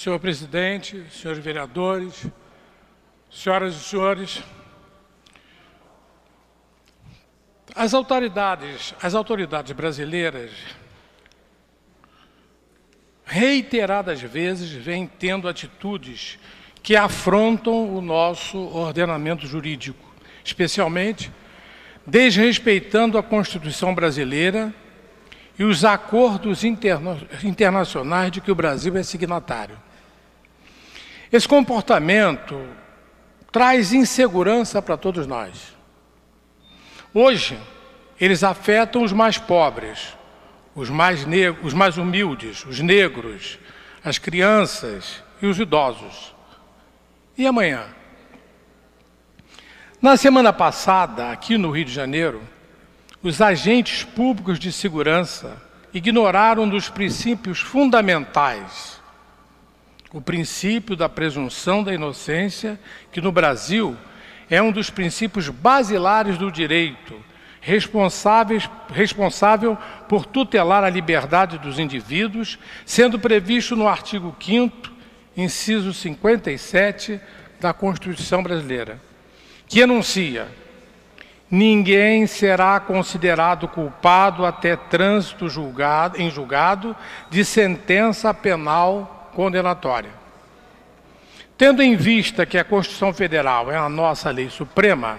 Senhor presidente, senhores vereadores, senhoras e senhores, as autoridades brasileiras reiteradas vezes vêm tendo atitudes que afrontam o nosso ordenamento jurídico, especialmente desrespeitando a Constituição brasileira e os acordos internacionais de que o Brasil é signatário. Esse comportamento traz insegurança para todos nós. Hoje, eles afetam os mais pobres, os mais humildes, os negros, as crianças e os idosos. E amanhã? Na semana passada, aqui no Rio de Janeiro, os agentes públicos de segurança ignoraram um dos princípios fundamentais, o princípio da presunção da inocência, que no Brasil é um dos princípios basilares do direito, responsável por tutelar a liberdade dos indivíduos, sendo previsto no artigo 5º, inciso 57 da Constituição brasileira, que enuncia: ninguém será considerado culpado até trânsito em julgado de sentença penal condenatória. Tendo em vista que a Constituição Federal é a nossa lei suprema,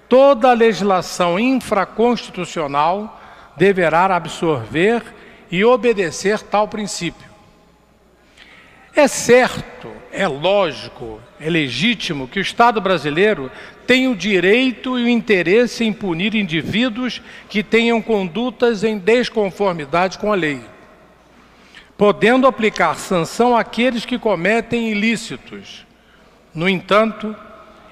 toda a legislação infraconstitucional deverá absorver e obedecer tal princípio. É certo, é lógico, é legítimo que o Estado brasileiro tenha o direito e o interesse em punir indivíduos que tenham condutas em desconformidade com a lei, podendo aplicar sanção àqueles que cometem ilícitos. No entanto,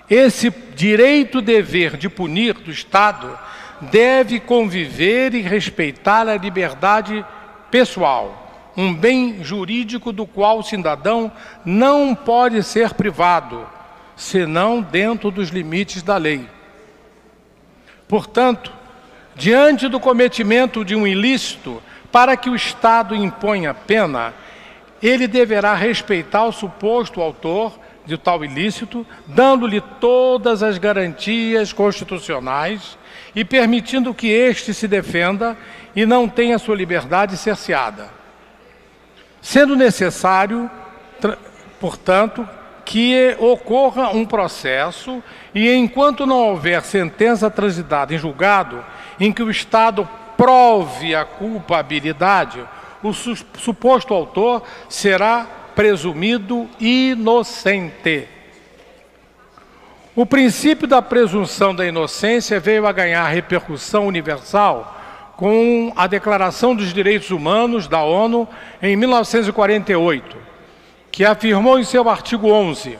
esse direito-dever de punir do Estado deve conviver e respeitar a liberdade pessoal, um bem jurídico do qual o cidadão não pode ser privado, senão dentro dos limites da lei. Portanto, diante do cometimento de um ilícito, para que o Estado imponha pena, ele deverá respeitar o suposto autor de tal ilícito, dando-lhe todas as garantias constitucionais e permitindo que este se defenda e não tenha sua liberdade cerceada. Sendo necessário, portanto, que ocorra um processo e, enquanto não houver sentença transitada em julgado em que o Estado prove a culpabilidade, o suposto autor será presumido inocente. O princípio da presunção da inocência veio a ganhar repercussão universal com a Declaração dos Direitos Humanos da ONU em 1948, que afirmou em seu artigo 11: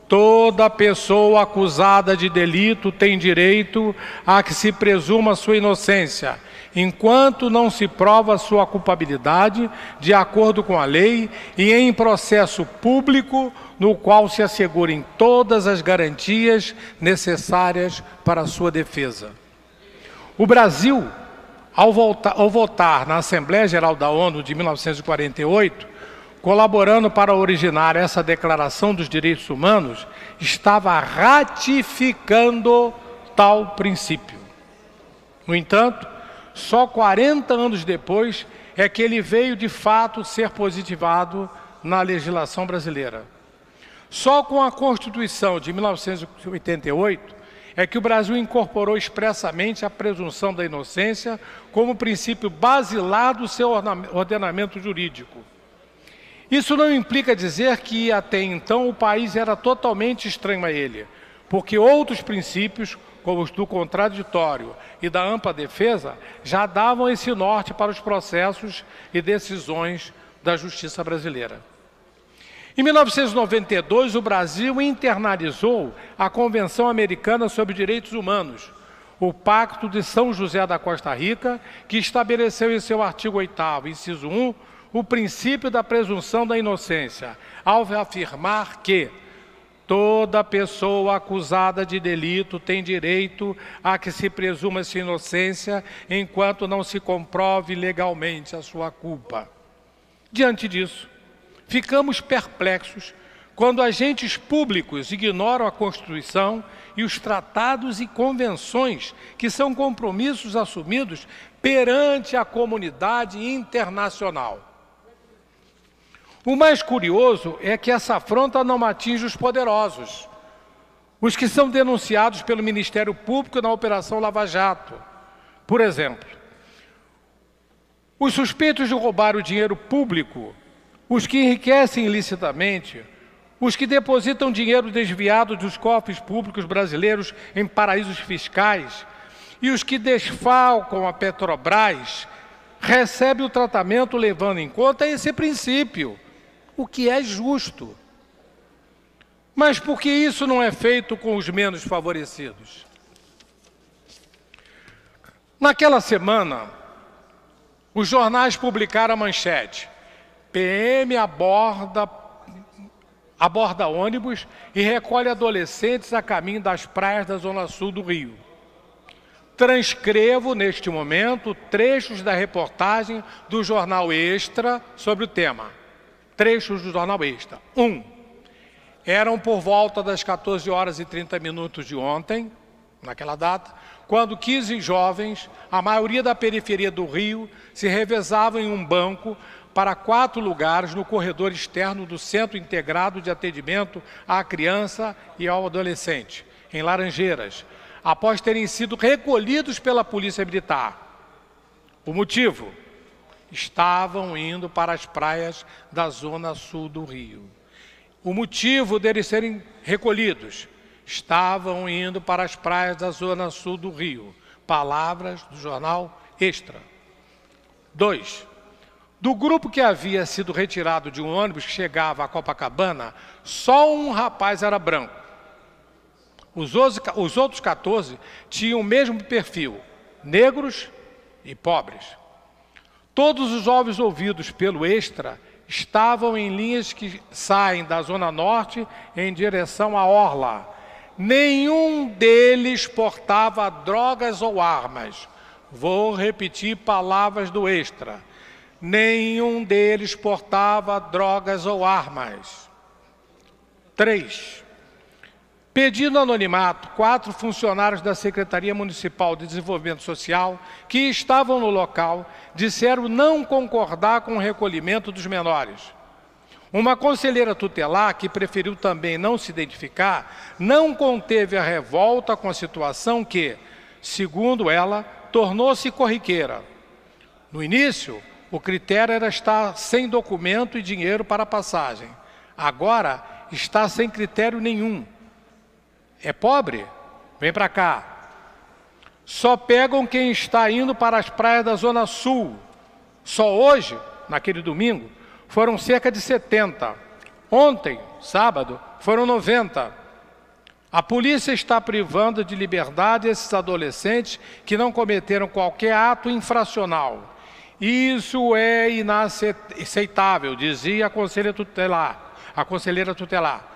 toda pessoa acusada de delito tem direito a que se presuma sua inocência, enquanto não se prova sua culpabilidade, de acordo com a lei, e em processo público, no qual se assegurem todas as garantias necessárias para a sua defesa. O Brasil, ao votar na Assembleia Geral da ONU de 1948, colaborando para originar essa Declaração dos Direitos Humanos, estava ratificando tal princípio. No entanto, só 40 anos depois é que ele veio de fato ser positivado na legislação brasileira. Só com a Constituição de 1988 é que o Brasil incorporou expressamente a presunção da inocência como princípio basilar do seu ordenamento jurídico. Isso não implica dizer que, até então, o país era totalmente estranho a ele, porque outros princípios, como os do contraditório e da ampla defesa, já davam esse norte para os processos e decisões da justiça brasileira. Em 1992, o Brasil internalizou a Convenção Americana sobre Direitos Humanos, o Pacto de São José da Costa Rica, que estabeleceu em seu artigo 8º, inciso 1, o princípio da presunção da inocência, ao afirmar que toda pessoa acusada de delito tem direito a que se presuma sua inocência enquanto não se comprove legalmente a sua culpa. Diante disso, ficamos perplexos quando agentes públicos ignoram a Constituição e os tratados e convenções que são compromissos assumidos perante a comunidade internacional. O mais curioso é que essa afronta não atinge os poderosos, os que são denunciados pelo Ministério Público na Operação Lava Jato. Por exemplo, os suspeitos de roubar o dinheiro público, os que enriquecem ilicitamente, os que depositam dinheiro desviado dos cofres públicos brasileiros em paraísos fiscais e os que desfalcam a Petrobras recebem o tratamento levando em conta esse princípio, o que é justo. Mas por que isso não é feito com os menos favorecidos? Naquela semana, os jornais publicaram a manchete: PM aborda ônibus e recolhe adolescentes a caminho das praias da Zona Sul do Rio. Transcrevo, neste momento, trechos da reportagem do Jornal Extra sobre o tema. Trechos do Jornal Extra. 1. Eram por volta das 14h30 de ontem, naquela data, quando 15 jovens, a maioria da periferia do Rio, se revezavam em um banco para 4 lugares no corredor externo do Centro Integrado de Atendimento à Criança e ao Adolescente, em Laranjeiras, após terem sido recolhidos pela Polícia Militar. O motivo? Estavam indo para as praias da Zona Sul do Rio. O motivo deles serem recolhidos: estavam indo para as praias da Zona Sul do Rio. Palavras do Jornal Extra. 2. Do grupo que havia sido retirado de um ônibus que chegava a Copacabana, só um rapaz era branco. Os outros 14 tinham o mesmo perfil, negros e pobres. Todos os jovens ouvidos pelo Extra estavam em linhas que saem da Zona Norte em direção à Orla. Nenhum deles portava drogas ou armas. Vou repetir palavras do Extra. Nenhum deles portava drogas ou armas. 3. Pedindo anonimato, 4 funcionários da Secretaria Municipal de Desenvolvimento Social que estavam no local disseram não concordar com o recolhimento dos menores. Uma conselheira tutelar, que preferiu também não se identificar, não conteve a revolta com a situação que, segundo ela, tornou-se corriqueira. No início, o critério era estar sem documento e dinheiro para a passagem. Agora, está sem critério nenhum. É pobre? Vem para cá. Só pegam quem está indo para as praias da Zona Sul. Só hoje, naquele domingo, foram cerca de 70. Ontem, sábado, foram 90. A polícia está privando de liberdade esses adolescentes que não cometeram qualquer ato infracional. Isso é inaceitável, dizia a conselheira tutelar.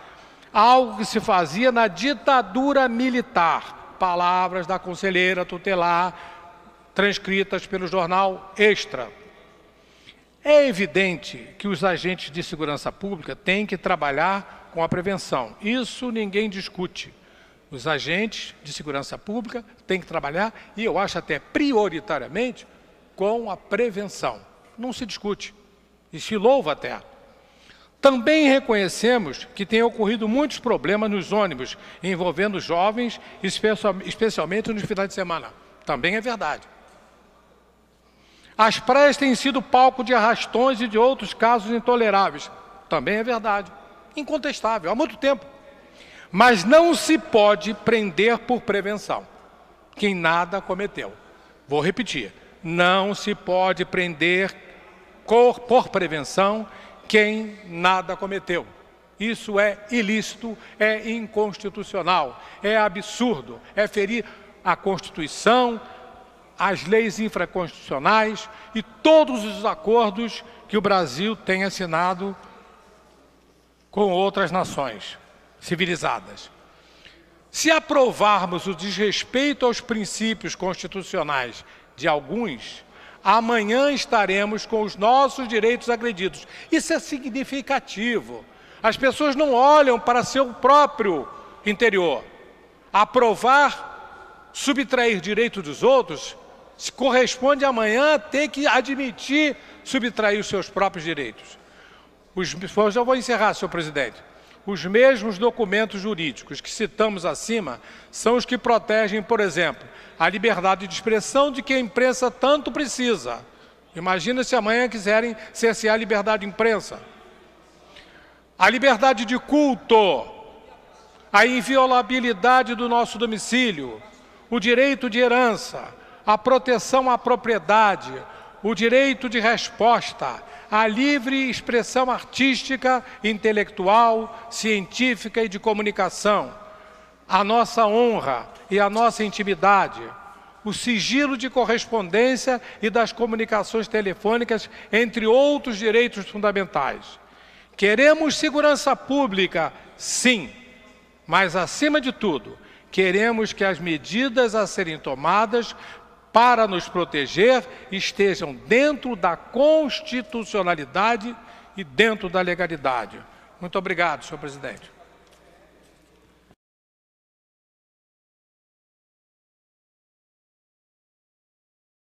Algo que se fazia na ditadura militar. Palavras da conselheira tutelar, transcritas pelo Jornal Extra. É evidente que os agentes de segurança pública têm que trabalhar com a prevenção. Isso ninguém discute. Os agentes de segurança pública têm que trabalhar, e eu acho até prioritariamente, com a prevenção. Não se discute. E se louva até. Também reconhecemos que tem ocorrido muitos problemas nos ônibus envolvendo jovens, especialmente nos finais de semana. Também é verdade. As praias têm sido palco de arrastões e de outros casos intoleráveis. Também é verdade. Incontestável, há muito tempo. Mas não se pode prender por prevenção quem nada cometeu. Vou repetir. Não se pode prender por prevenção quem nada cometeu. Isso é ilícito, é inconstitucional, é absurdo, é ferir a Constituição, as leis infraconstitucionais e todos os acordos que o Brasil tem assinado com outras nações civilizadas. Se aprovarmos o desrespeito aos princípios constitucionais de alguns, amanhã estaremos com os nossos direitos agredidos. Isso é significativo. As pessoas não olham para seu próprio interior. Aprovar, subtrair direitos dos outros, se corresponde amanhã a ter que admitir subtrair os seus próprios direitos. Eu já vou encerrar, senhor presidente. Os mesmos documentos jurídicos que citamos acima são os que protegem, por exemplo, a liberdade de expressão de que a imprensa tanto precisa. Imagina se amanhã quiserem cercear a liberdade de imprensa. A liberdade de culto, a inviolabilidade do nosso domicílio, o direito de herança, a proteção à propriedade, o direito de resposta, a livre expressão artística, intelectual, científica e de comunicação, a nossa honra e a nossa intimidade, o sigilo de correspondência e das comunicações telefônicas, entre outros direitos fundamentais. Queremos segurança pública, sim, mas, acima de tudo, queremos que as medidas a serem tomadas para nos proteger estejam dentro da constitucionalidade e dentro da legalidade. Muito obrigado, senhor presidente.